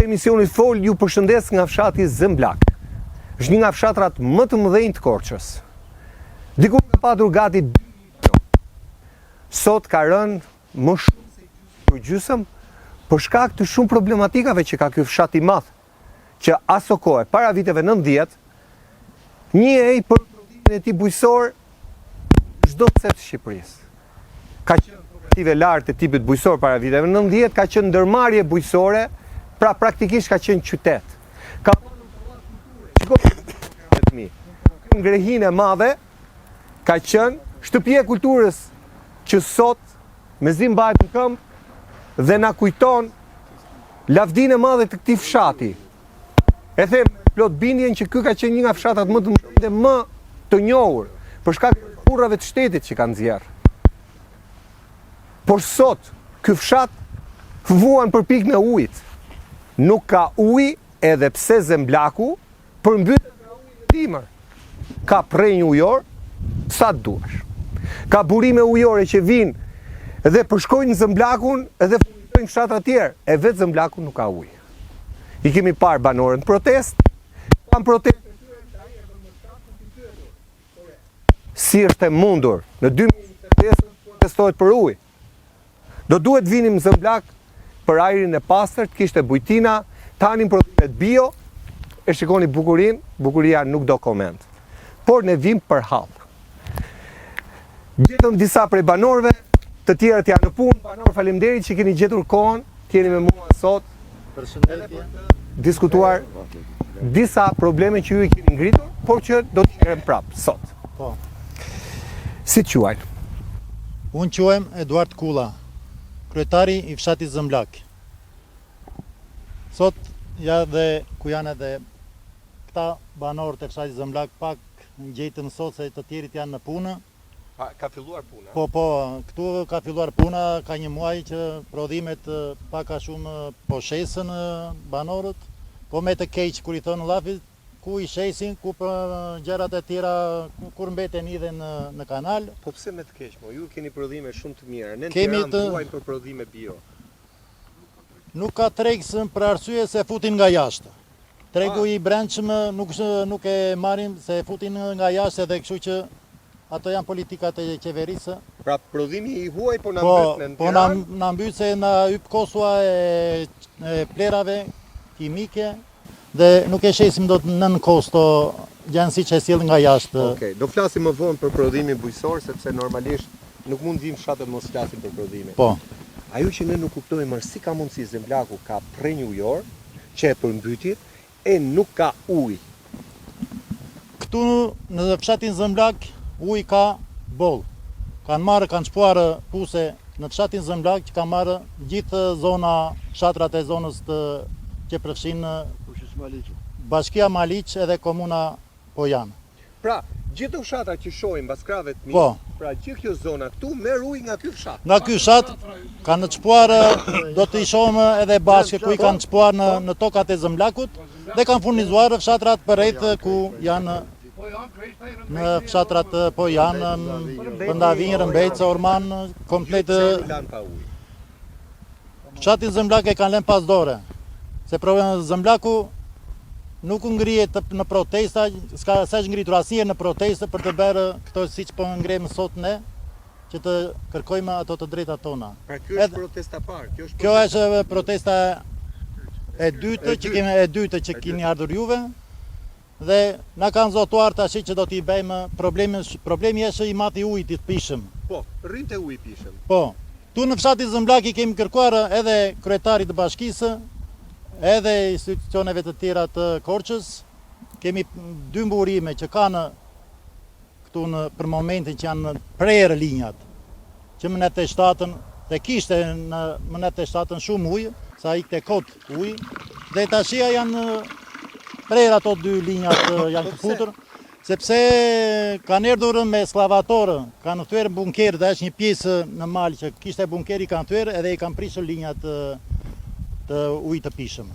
emisionit fol ju përshëndes nga fshati Zëmblak. Është një nga fshatrat më të mëdhenj të Korçës. Diku ka patur gati sot ka rënë më shumë se gjysmë për shkak të shumë problematikave që ka ky fshat i madh, që aso kohë para viteve 90 njihej për prodhimin e tij bujqësor çdo cep të Shqipërisë. Ka qenë progresive lartë të tipit bujqësor para viteve 90, ka qenë ndërmarrje bujqësore, pra praktikisht ka qenë qytet. Ka ngrehinë e madhe ka qenë shtëpia e kulturës që sot mezi mbahet në këmbë dhe na kujton lavdinë e madhe të këtij fshati. E them plot bindjen që ky ka qenë një nga fshatat më të mëdhenj dhe më të njohur për shkak të kurrave të shtetit që kanë nxjerr. Por sot ky fshat vuan për pikën e ujit. Nuk ka ujë edhe pse Zëmblaku përmbytet nga uji në dimër. Ka prenjë ujor sa duash. Ka burime ujore që vinë dhe përshkojnë Zëmblakun edhe furnizojnë fshatra tjerë. E vetë Zëmblaku nuk ka ujë. I kemi parë banorën protest, kanë protest si është e mundur në 2025 protestohet për ujë. Do duhet vinim në Zëmblak për ajrin e pastërt, kishte bujtina, tanin prodhimet bio, e shikoni bukurinë, bukuria nuk do koment. Por ne vim për hall. Gjetëm disa prej banorëve, të tjerët janë në punë, banor faleminderit që keni gjetur kohën, keni me mua sot. Përshëndetje. Diskutuar disa probleme që ju i keni ngritur, por që do t'i ngrem prapë sot. Po. Si quajnë? Unë quajm Eduard Kulla, kryetari i fshatit Zëmblak. Sot ja dhe ku janë edhe këta banorët e fshatit Zëmblak pak në gjetëm sot se të tjerit janë në punë. Ka filluar puna? Po, këtu ka filluar puna, ka një muaj që prodhimet pak a shumë po shesën banorët, po me të keq kur i thonë llafit, ku i shesin, ku për gjërat e tjera, kur mbeten edhe në kanal. Po pse me të keq, mo? Ju keni prodhime shumë të mira, ne në Kemi Tiranë vuajmë për prodhime bio. Nuk ka tregës për arsye se futin nga jashtë. Tregu i brendshëm nuk e marrim se futin nga jashtë edhe kështu që ato janë politikat e qeverisë. Pra prodhimi i huaj po na mbyt në Tiranë? Po na mbyt se na hyp kosua e plerave kimike dhe nuk e shesim do të nën kosto janë siç e sjell nga jashtë. Okej, do flasim më vonë për prodhimin bujqësor sepse normalisht nuk mund vim fshatë mos flasim për prodhimin. Po. Ajo që ne nuk kuptojmë është si ka mundësi Zëmblaku ka prenjë ujor që e përmbytit e nuk ka ujë. Këtu në fshatin Zëmblak uj ka boll. Kanë shpuar puse në fshatin Zëmblak që kanë marrë gjithë zona, fshatrat e zonës që përfshin Bashkia Maliq edhe komuna Pojan. Pra, gjithë fshatrat që shohim baskravet mi, Po. Pra gjithë kjo zona këtu merr ujë nga ky fshat. Nga ky fshat kanë shpuar, do të i shohim edhe bashkë ku i kanë shpuar në tokat e Zëmblakut dhe kanë furnizuar fshatrat përreth ku janë në fshatrat po janë Pëndavin, Rëmbejtë, Orman, komplet. Fshatin Zëmblak e kanë lënë pas dore. Se Zëmplaku nuk ngrihet në protesta, s'ka ngritur asnjëherë në proteste për të bërë këto siç po ngrem sot ne, që të kërkojmë ato të drejtat tona. Pra kjo është protesta parë, kjo është protesta e dytë që keni ardhur juve. Dhe na kanë zotuar tash që do t'i bëjmë problemi është i madh i ujit të pishëm. Po, rrinte uji i pishëm. Po. Tu në fshatin Zëmblak i kemi kërkuar edhe kryetarit të bashkisë, edhe institucioneve të tjera të Korçës. Kemi 2 mburime që kanë këtu për momentin që janë prerë linjat, që më në të shtatën, dhe kishte në më në të shtatën shumë ujë, sa ikte kot ujë, dhe tashia janë prerë ato 2 linjat janë këputur, sepse kanë erdhur me sklavatorë, kanë thyer bunker, dhe është një pjesë në mal që kishte bunkeri kanë thyer edhe i kanë prishur linjat të ujit të pishëm.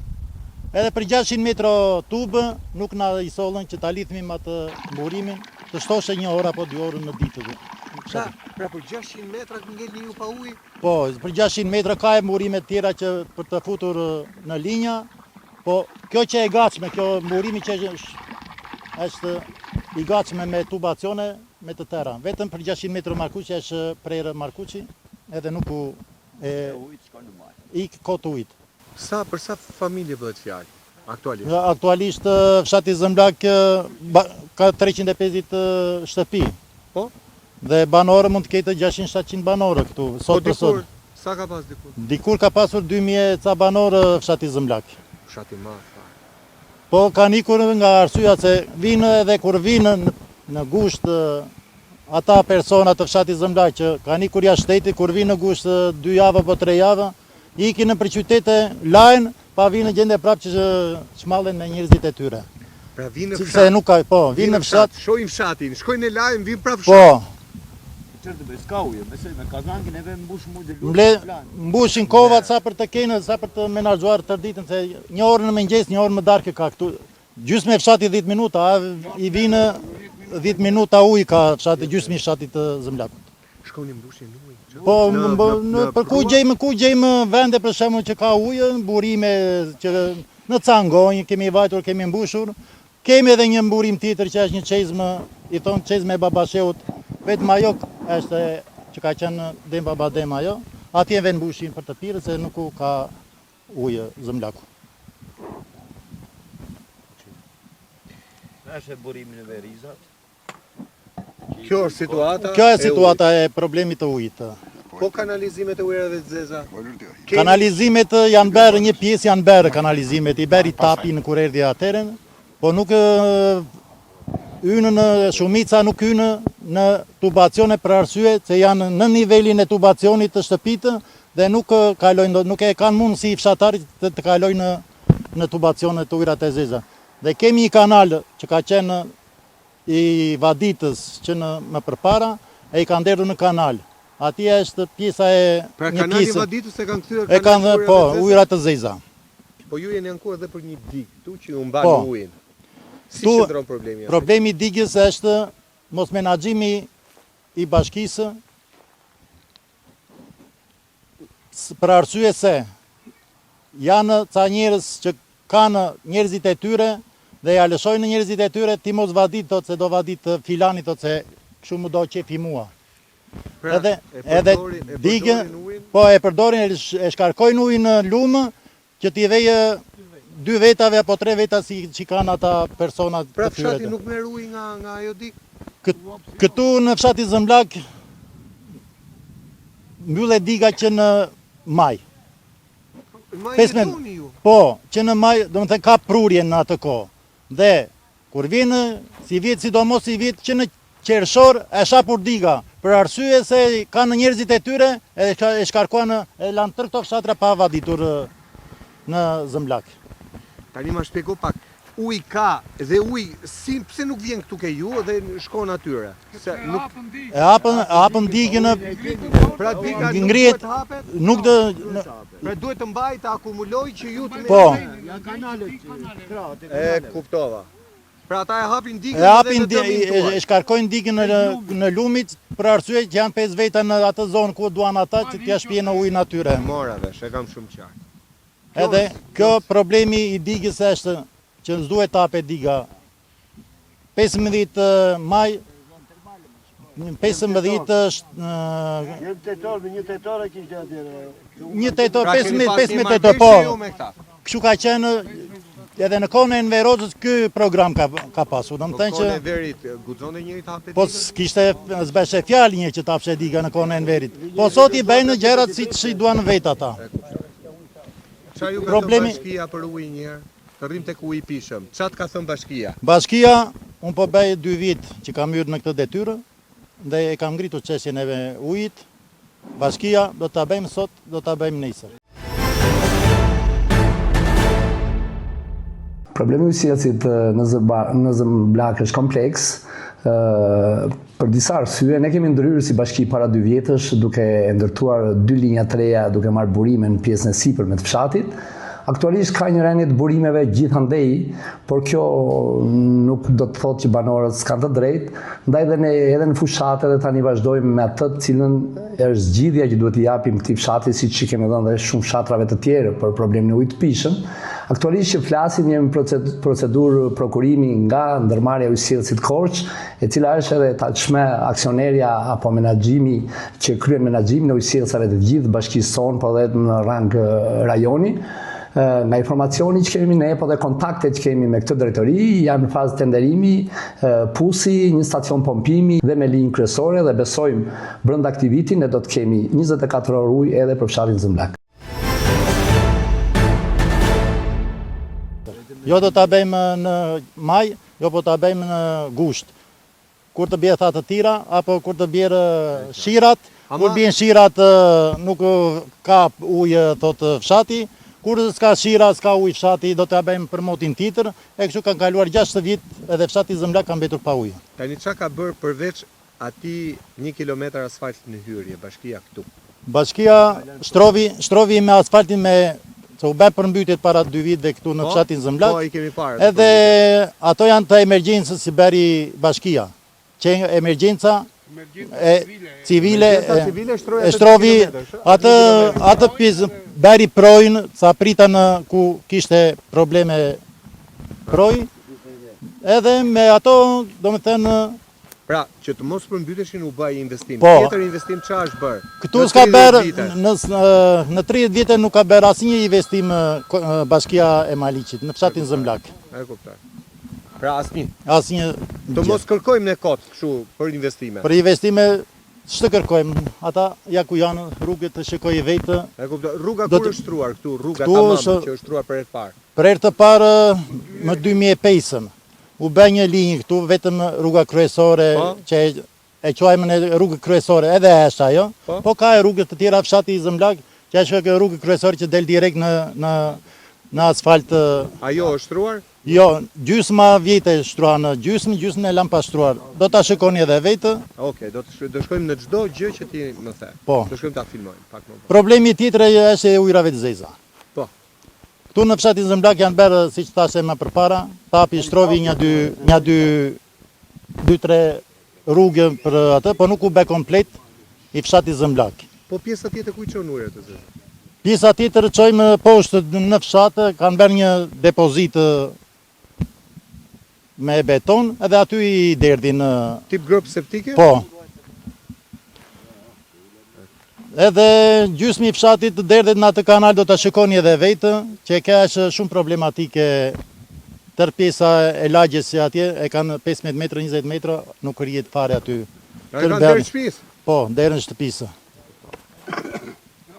Edhe për 600 metra tubë nuk na i sollën që ta lidhnim atë mburimin, të shtoshe 1 orë apo 2 orë në ditë. Pra për 600 metra ngelni ju pa ujë? Po, për 600 metra ka e mburime tjera që për të futur në linja, Po kjo që e gatshme, kjo mburimi që është i gatshme me tubacione me të tëra. Vetëm për 600 metrë markuqi është prerë markuqi, edhe nuk u ik kot ujit. Për sa familje bëhet fjalë aktualisht? Aktualisht fshati Zëmblak ka 350 shtëpi. Po? Dhe banorë mund të ketë 600-700 banorë këtu, sot për sot. Sa ka pas dikur? Dikur ka pasur 2000 ca banorë fshati Zëmblak. Fshati madh. Po kanë ikur nga arsyeja se vinë edhe kur vinë në gusht ata persona të fshatit Zëmblaq që kanë ikur jashtë shtetit, kur vinë në gusht 2 javë apo 3 javë, ikin në për qytete lajnë, pa vinë në gjendje prapë që shmallen me njerëzit e tyre. Pra vinë në Se fshat. nuk ka, po, vinë në fshat. Shohin fshatin, shkojnë në lajm, vinë prapë fshat. Po, Çfarë të bëj? S'ka ujë, besoj me kazankin edhe mbush mujë dhe mbushin kovat sa për të kenë, sa për të menaxhuar tër ditën, se një orë në mëngjes, një orë më darkë ka këtu. Gjysmë e fshati 10 minuta, i vinë 10 minuta ujë ka fshati, gjysmë i fshatit të Zëmblakut. Shkoni mbushin ujë. Po, për ku gjejmë vende për shembull që ka ujë, burime që në Cangonj kemi vajtur, kemi mbushur. Kemi edhe një mburim tjetër që është një çezmë, i thon çezmë e Babasheut, vetëm ajo është që ka qenë Dem Baba Dem ajo. Atje vjen mbushin për të pirë se nuk ka ujë Zëmlaku. Është burimi në Verizat. Kjo është situata. Kjo është situata e problemit të ujit. Po kanalizimet e ujërave të zeza. Kanalizimet janë bërë, një pjesë janë bërë kanalizimet, i beri tapi në kur erdhi atëherën, po nuk ynë në shumica nuk ynë në tubacione për arsye se janë në nivelin e tubacionit të shtëpitë dhe nuk e kanë mundësi fshatarit të kalojnë në tubacione të ujrat e zeza. Dhe kemi një kanal që ka qenë i vaditës që më përpara e i kanë nderur në kanal. Atje është pjesa e Pra një kanali pjesë. vaditës e kanë kthyer E kanë po ujrat të zeza. Po ju jeni ankuar edhe për një digë këtu që ju mban Po. ujin. Si Tu- qëndron problemi? Problemi i digës është mos menaxhimi i bashkisë për arsye se janë ca njerëz që kanë njerëzit e tyre dhe ja lëshojnë njerëzit e tyre ti mos vadit thot se do vadit filani thot se kështu më do qefi mua. Pra, Edhe digën po e përdorin e shkarkojnë ujin në lumë që t'i vejë 2 vetave apo 3 veta si që kanë ata persona Pra të tyre. fshati nuk merr ujë nga ajo digë. Këtu në fshati Zëmblak mbyllet diga që në maj. Ma Pesme- jetoni ju. Po, që në maj, do më thënë ka prurje në atë kohë. Dhe kur vjen si vjet, sidomos si vjet që në qershor e shapur diga, për arsye se kanë njerëzit e tyre e shkarkuan e lanë tërë këto fshatra pa vaditur në Zëmblak. Tani ma shpjego pak. Uj ka dhe uj, pse nuk vjen këtu ke ju dhe shkon atyre? Se nuk, E hapën digën, pra diga nuk ngrihet, duhet hapet, nuk dë... pra duhet të mbaj të akumuloj që ju të Po, Ja kanalet krahët. E kuptova. Pra ata e hapin digën e hapin, dhe në dëmin e tuaj. shkarkojnë digën në lumit për arsye që janë 5 veta në atë zonë ku duan ata që t'ja shpjene ujin atyre. Mora vesh, e kam shumë qartë. Edhe kjo problemi i digës është që s'duhet tape diga 15 maj 15 Një tetor me një tetor e kishte atëre. një tetor, Pra, keni pas 15 një tetor, marrëveshje po. ju me këta. Kështu ka qenë edhe në kohën e Enverozës ky program ka pasur. Do të thënë Kone që verit, guxon e njëri të hapet po digën? s'kishte s'beshe fjalë një që t'hapshe diga në kohën e Enverit. Po sot i bëjnë gjërat si duan vetë ata. Qa ju ka thënë Problemi- bashkia për ujë njërë? Të rrim tek uji i pishëm. Qa të ka thënë bashkia? Bashkia, unë po bëj 2 vit që kam hyrë në këtë detyrë dhe e kam ngritur çështjen e ujit. Bashkia do ta bëjmë sot, do ta bëjmë nesër. Problemi i sjelljësit në Zëmblak është kompleks. Për disa arsye, ne kemi ndryrë si bashki para 2 vjetësh duke ndërtuar 2 linja të reja duke marrë burime në pjesën e sipërme të fshatit. Aktualisht ka një rënje të burimeve gjithandej, por kjo nuk do të thotë që banorët s'kan të drejtë, ndaj edhe në fushatë dhe tani vazhdojmë me atë të cilën është zgjidhja që duhet i japim këtij fshati, siç i kemi dhënë dhe shumë fshatrave të tjerë për problemin e ujit të pishëm. Aktualisht që flasim jemi procedurë prokurimi nga ndërmarrja e ujësillësit Korç, e cila është edhe tashmë aksionerja apo menaxhimi që kryen menaxhimin e ujësillësave të gjithë bashkisë sonë, po edhe në rang rajoni. Nga informacioni që kemi ne, po dhe kontaktet që kemi me këtë drejtori, janë në fazë tenderimi, pusi, një stacion pompimi dhe me linjë kryesore, dhe besojmë brenda këtij viti ne do të kemi 24 orë ujë edhe për fshatin Zëmblak. Jo do ta bëjmë në maj, jo po ta bëjmë në gusht. Kur të bie tha të tira, apo kur të bjerë shirat, kur bien shirat nuk ka ujë thot fshati, kur s'ka shira, s'ka ujë fshati, do ta bëjmë për motin tjetër, e kështu kanë kaluar 6 vit edhe fshati Zëmblak ka mbetur pa ujë. Tani çka ka bërë përveç atij 1 kilometër asfalt në hyrje, bashkia këtu? Bashkia shtrovi me asfaltin se u bë përmbytjet para 2 viteve këtu në fshatin Zëmblak. Po, i kemi parë. Edhe ato janë të emergjencës si bëri bashkia. Që emergjenca civile e shtrovi atë pjesë bëri projnë sa pritën ku kishte probleme proj. Edhe me ato, domethënë Pra, që të mos përmbyteshin u bë investim. Po. Tjetër investim ç'a është bërë? Këtu s'ka bërë në 30 vite nuk ka bërë asnjë investim bashkia e Maliqit në fshatin Zëmblak. E kuptoj. Pra asnjë. Asnjë. Do mos kërkojmë ne kot kështu për investime. Për investime ç'të kërkojmë? Ata ja ku janë rrugët të shikojë vetë. E kuptoj. Rruga kur është shtruar këtu? Rruga Këtu tamam është- që është shtruar për herë të parë. Për herë të parë më 2005-ën u bë një linjë këtu vetëm rruga kryesore Po. që e quajmë ne rrugë kryesore, edhe është ajo, po ka e rrugët të tjera fshati Zëmblak, që është kjo rrugë kryesore që del direkt në asfalt. Ajo është shtruar? Jo, gjysma vjetë e shtruar në gjysmë e lam pa shtruar. Do ta shikoni edhe vetë. Okej, do shkojmë në çdo gjë që ti më the. Po. Do shkojmë ta filmojmë pak më vonë. Problemi tjetër është e ujrave të zeza. Po. Këtu në fshatin Zëmblak janë bërë, siç thashë më përpara, tapi shtrovi një 2-3 rrugë për atë, po nuk u bë komplet i fshatit Zëmblak. Po pjesa tjetër ku i çon ujë të zë? Pjesa tjetër çojmë poshtë në fshat, kanë bërë një depozit me beton, edhe aty i derdhin. Tip grop septike? Po. Edhe gjysmi i fshatit derdhet në atë kanal, do ta shikoni edhe vetë, që ka është shumë problematike. Tër pjesa e lagjes që atje e kanë 15 metra, 20 metra, nuk rrihet fare aty. A e kanë derë shtëpisë? Po, derën shtëpisë.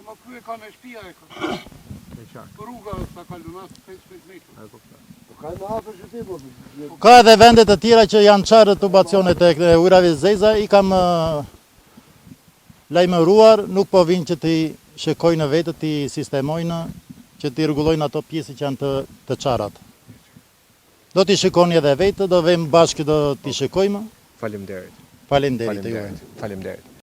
Ma krye ka me shtëpia e ka. Rruga sa kalon 15 metra. Ka edhe vende të tjera që janë çarë tubacionet e ujrave të zeza, i kam lajmëruar, nuk po vinë që ti shikojnë vetë, ti sistemojnë, që ti rregullojnë ato pjesë që janë të çarat. Do t'i shikoni edhe vetë, do vëmë bashkë do t'i shikojmë. Faleminderit. Faleminderit. Faleminderit.